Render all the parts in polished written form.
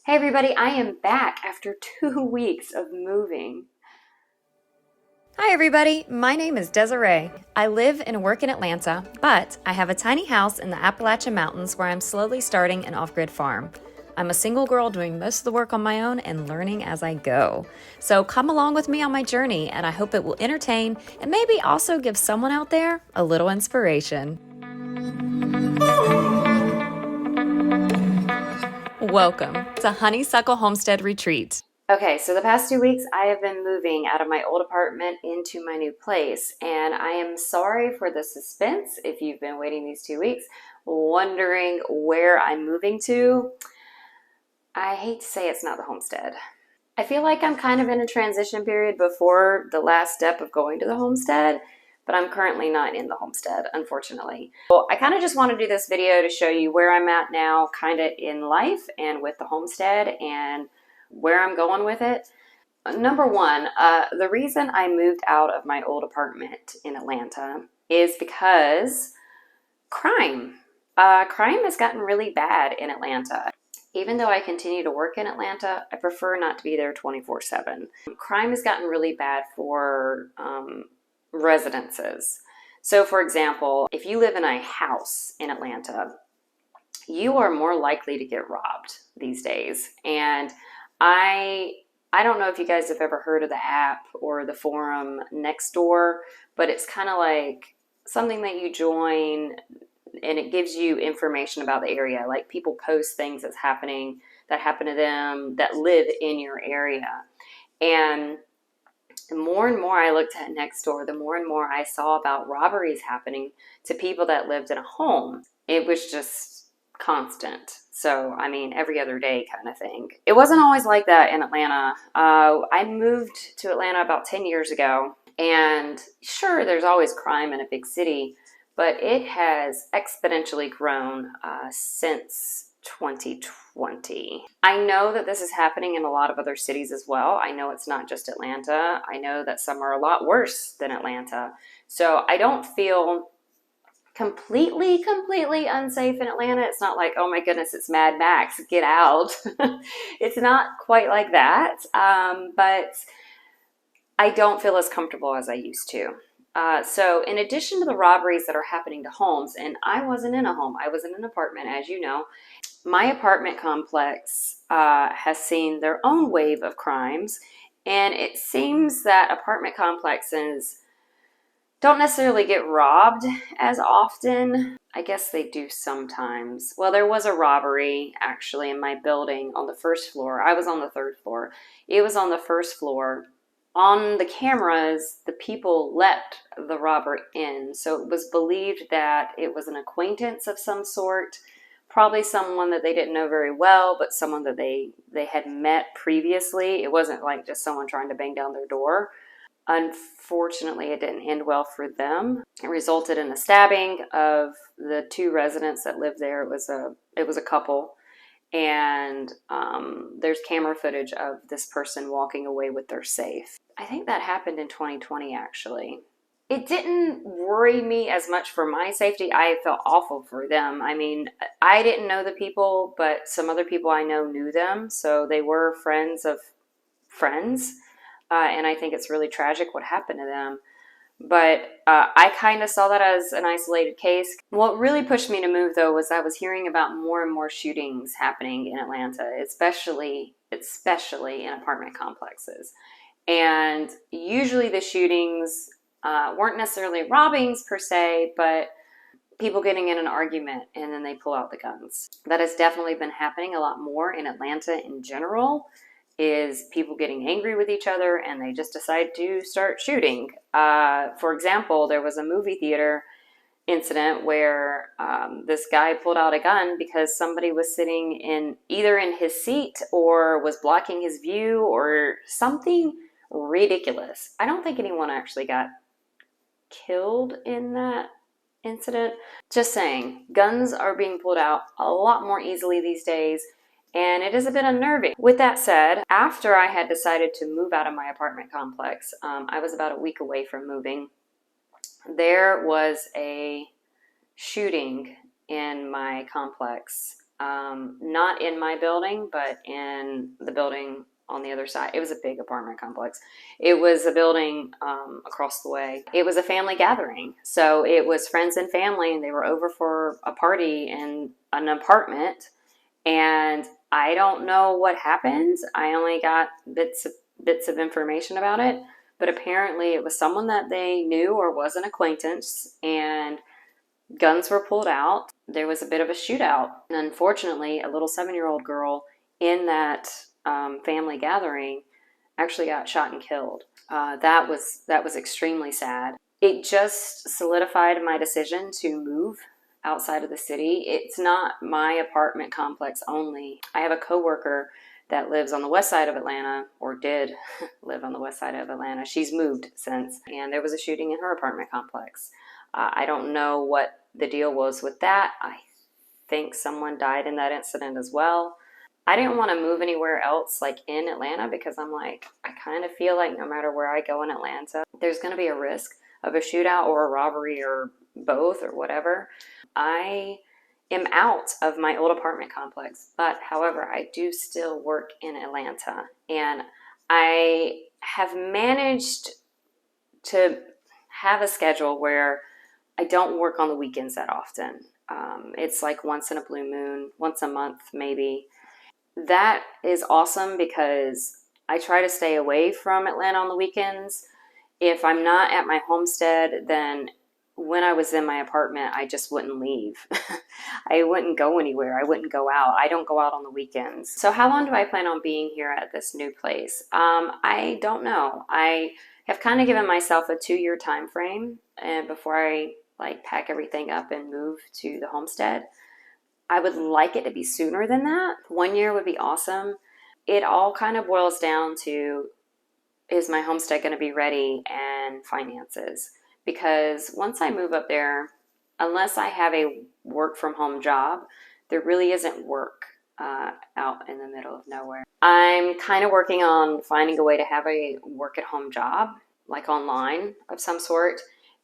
Hey everybody, I am back after 2 weeks of moving. Hi, everybody. My name is Desiree. I live and work in Atlanta, but I have a tiny house in the Appalachian Mountains where I'm slowly starting an off grid farm. I'm a single girl doing most of the work on my own and learning as I go. So come along with me on my journey, and I hope it will entertain and maybe also give someone out there a little inspiration. Welcome to Honeysuckle Homestead Retreat. Okay, so the past 2 weeks I have been moving out of my old apartment into my new place, and I am sorry for the suspense if you've been waiting these 2 weeks, wondering where I'm moving to. I hate to say it's not the homestead. I feel like I'm kind of in a transition period before the last step of going to the homestead, but I'm currently not in the homestead, unfortunately. Well, I kind of just want to do this video to show you where I'm at now, kind of in life and with the homestead and where I'm going with it. Number one, the reason I moved out of my old apartment in Atlanta is because crime. Crime has gotten really bad in Atlanta. Even though I continue to work in Atlanta, I prefer not to be there 24/7. Crime has gotten really bad for residences. So, for example, if you live in a house in Atlanta, you are more likely to get robbed these days. And I don't know if you guys have ever heard of the app or the forum Nextdoor, but it's kind of like something that you join and it gives you information about the area. Like people post things that happen to them that live in your area. And the more and more I looked at Nextdoor, the more and more I saw about robberies happening to people that lived in a home. It was just constant. So, I mean, every other day kind of thing. It wasn't always like that in Atlanta. I moved to Atlanta about 10 years ago. And sure, there's always crime in a big city, but it has exponentially grown since 2020. I know that this is happening in a lot of other cities as well. I know it's not just Atlanta. I know that some are a lot worse than Atlanta. So I don't feel completely unsafe in Atlanta. It's not like, oh my goodness, it's Mad Max, get out. It's not quite like that, but I don't feel as comfortable as I used to. So in addition to the robberies that are happening to homes, and I wasn't in a home, I was in an apartment, as you know, my apartment complex has seen their own wave of crimes, and it seems that apartment complexes don't necessarily get robbed as often. I guess they do sometimes. Well, there was a robbery actually in my building on the first floor. I was on the third floor. It was on the first floor. On the cameras, the people let the robber in. So it was believed that it was an acquaintance of some sort, probably someone that they didn't know very well, but someone that they had met previously. It wasn't like just someone trying to bang down their door. Unfortunately, it didn't end well for them. It resulted in a stabbing of the two residents that lived there. It was a couple, and there's camera footage of this person walking away with their safe. I think that happened in 2020, actually. It didn't worry me as much for my safety. I felt awful for them. I mean, I didn't know the people, but some other people I know knew them, so they were friends of friends. And I think it's really tragic what happened to them. But I kind of saw that as an isolated case. What really pushed me to move, though, was I was hearing about more and more shootings happening in Atlanta, especially in apartment complexes. And usually the shootings weren't necessarily robbings per se, but people getting in an argument and then they pull out the guns. That has definitely been happening a lot more in Atlanta in general, is people getting angry with each other and they just decide to start shooting. For example, there was a movie theater incident where this guy pulled out a gun because somebody was sitting in either in his seat or was blocking his view or something ridiculous. I don't think anyone actually got killed in that incident. Just saying, guns are being pulled out a lot more easily these days, and it is a bit unnerving. With that said, after I had decided to move out of my apartment complex, I was about a week away from moving. There was a shooting in my complex not in my building, but in the building on the other side. It was a big apartment complex. It was a building across the way. It was a family gathering. So it was friends and family, and they were over for a party in an apartment. And I don't know what happened. I only got bits of information about it. But apparently it was someone that they knew or was an acquaintance, and guns were pulled out. There was a bit of a shootout. And unfortunately, a little 7-year-old girl in that family gathering actually got shot and killed. That was extremely sad. It just solidified my decision to move outside of the city. It's not my apartment complex only. I have a coworker that lives on the west side of Atlanta, or did live on the west side of Atlanta. She's moved since, and there was a shooting in her apartment complex. I don't know what the deal was with that. I think someone died in that incident as well. I didn't want to move anywhere else like in Atlanta, because I'm like, I kind of feel like no matter where I go in Atlanta, there's going to be a risk of a shootout or a robbery or both or whatever. I am out of my old apartment complex, but however, I do still work in Atlanta, and I have managed to have a schedule where I don't work on the weekends that often. It's like once in a blue moon, once a month maybe. That is awesome because I try to stay away from Atlanta on the weekends. If I'm not at my homestead, then when I was in my apartment, I just wouldn't leave. I wouldn't go anywhere. I wouldn't go out. I don't go out on the weekends. So how long do I plan on being here at this new place? I don't know. I have kind of given myself a 2-year time frame, and before I like pack everything up and move to the homestead. I would like it to be sooner than that. 1 year would be awesome. It all kind of boils down to, is my homestead going to be ready, and finances. Because once I move up there, unless I have a work from home job, there really isn't work out in the middle of nowhere. I'm kind of working on finding a way to have a work at home job, like online of some sort,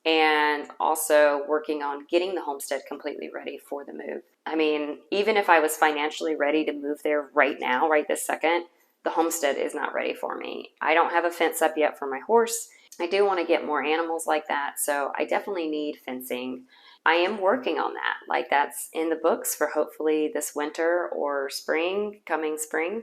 and also working on getting the homestead completely ready for the move. I mean, even if I was financially ready to move there right now, right this second, the homestead is not ready for me. I don't have a fence up yet for my horse. I do want to get more animals like that, so I definitely need fencing. I am working on that. Like, that's in the books for hopefully this winter or spring, coming spring.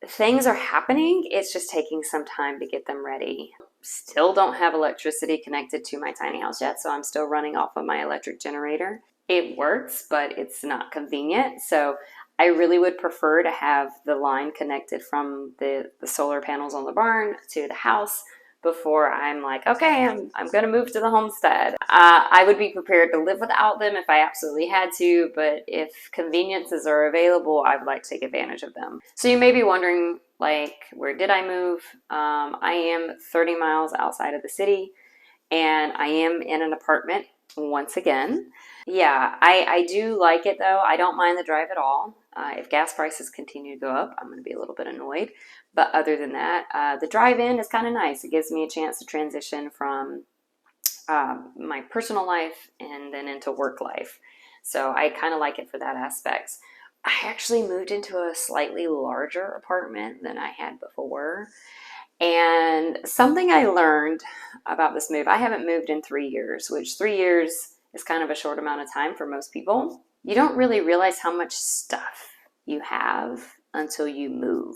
Things are happening. It's just taking some time to get them ready. Still don't have electricity connected to my tiny house yet, so I'm still running off of my electric generator. It works, but it's not convenient. So I really would prefer to have the line connected from the solar panels on the barn to the house before I'm like, okay, I'm going to move to the homestead. I would be prepared to live without them if I absolutely had to, but if conveniences are available, I would like to take advantage of them. So you may be wondering, like, where did I move? I am 30 miles outside of the city, and I am in an apartment once again. Yeah, I do like it though. I don't mind the drive at all. If gas prices continue to go up, I'm going to be a little bit annoyed. But other than that, the drive-in is kind of nice. It gives me a chance to transition from my personal life and then into work life. So I kind of like it for that aspect. I actually moved into a slightly larger apartment than I had before. And something I learned about this move, I haven't moved in 3 years, which 3 years is kind of a short amount of time for most people. You don't really realize how much stuff you have until you move.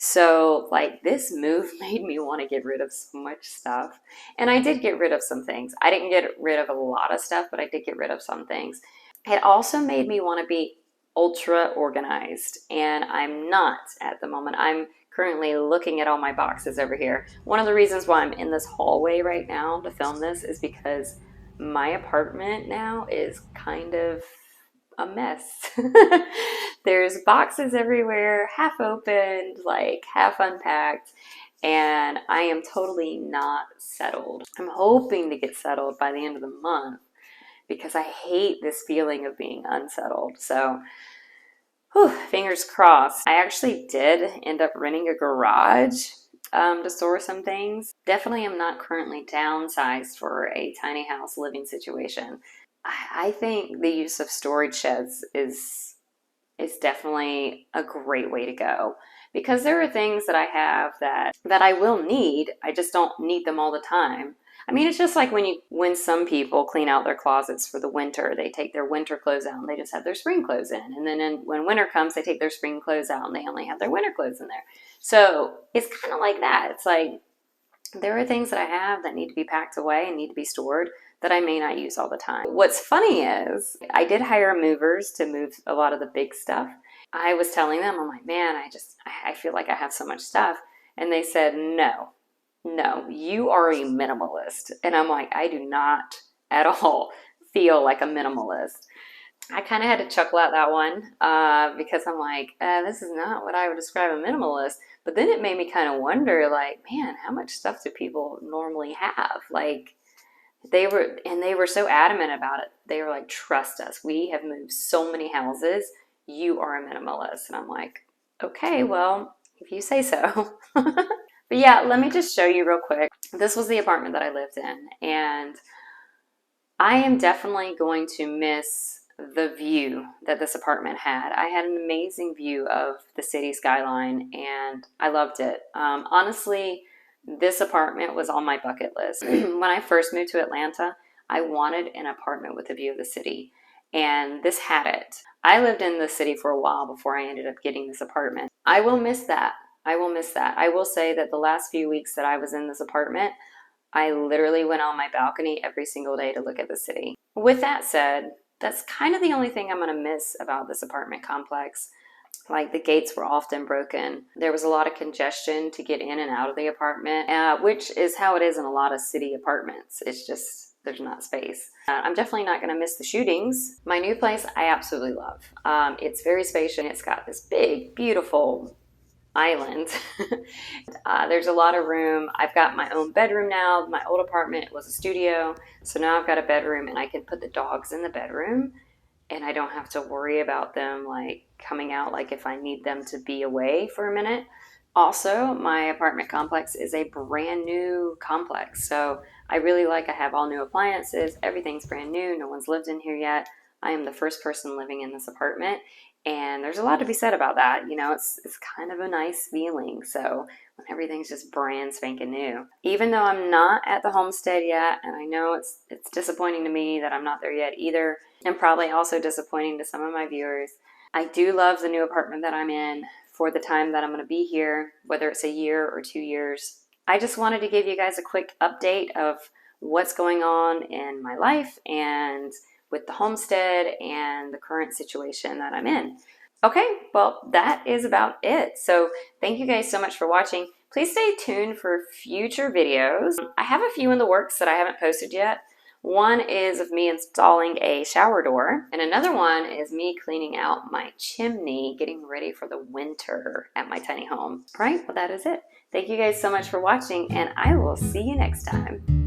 So, like, this move made me want to get rid of so much stuff. And I did get rid of some things. I didn't get rid of a lot of stuff, but I did get rid of some things. It also made me want to be ultra organized, and I'm not at the moment. I'm currently looking at all my boxes over here. One of the reasons why I'm in this hallway right now to film this is because my apartment now is kind of a mess. There's boxes everywhere, half opened, like half unpacked, and I am totally not settled. I'm hoping to get settled by the end of the month because I hate this feeling of being unsettled. So, fingers crossed. I actually did end up renting a garage to store some things. Definitely am not currently downsized for a tiny house living situation. I think the use of storage sheds is is definitely a great way to go, because there are things that I have that I will need. I just don't need them all the time. I mean, it's just like when some people clean out their closets for the winter, they take their winter clothes out and they just have their spring clothes in. And then when winter comes, they take their spring clothes out and they only have their winter clothes in there. So it's kind of like that. It's like there are things that I have that need to be packed away and need to be stored that I may not use all the time. What's funny is I did hire movers to move a lot of the big stuff. I was telling them, I'm like, man, I feel like I have so much stuff. And they said, no, you are a minimalist. And I'm like, I do not at all feel like a minimalist. I kind of had to chuckle at that one because I'm like, this is not what I would describe a minimalist. But then it made me kind of wonder, like, man, how much stuff do people normally have? Like, they were so adamant about it. They were like, trust us. We have moved so many houses. You are a minimalist. And I'm like, okay, well, if you say so. But yeah, let me just show you real quick. This was the apartment that I lived in, and I am definitely going to miss the view that this apartment had. I had an amazing view of the city skyline, and I loved it. Honestly, this apartment was on my bucket list. When I first moved to Atlanta, I wanted an apartment with a view of the city, and this had it. I lived in the city for a while before I ended up getting this apartment. I will miss that. I will miss that. I will say that the last few weeks that I was in this apartment, I literally went on my balcony every single day to look at the city. With that said, that's kind of the only thing I'm going to miss about this apartment complex. Like, the gates were often broken. There was a lot of congestion to get in and out of the apartment, which is how it is in a lot of city apartments. It's just, there's not space. I'm definitely not going to miss the shootings. My new place, I absolutely love. It's very spacious. It's got this big, beautiful island. There's a lot of room. I've got my own bedroom now. My old apartment was a studio, so now I've got a bedroom, and I can put the dogs in the bedroom, and I don't have to worry about them like coming out, like if I need them to be away for a minute. Also, my apartment complex is a brand new complex, so I have all new appliances. Everything's brand new. No one's lived in here yet. I am the first person living in this apartment, and there's a lot to be said about that. You know, it's kind of a nice feeling. So when everything's just brand spanking new. Even though I'm not at the homestead yet, and I know it's disappointing to me that I'm not there yet either, and probably also disappointing to some of my viewers, I do love the new apartment that I'm in for the time that I'm going to be here, whether it's a year or 2 years. I just wanted to give you guys a quick update of what's going on in my life and with the homestead and the current situation that I'm in. Okay, well, that is about it. So thank you guys so much for watching. Please stay tuned for future videos. I have a few in the works that I haven't posted yet. One is of me installing a shower door, and another one is me cleaning out my chimney, getting ready for the winter at my tiny home. All right, well, that is it. Thank you guys so much for watching, and I will see you next time.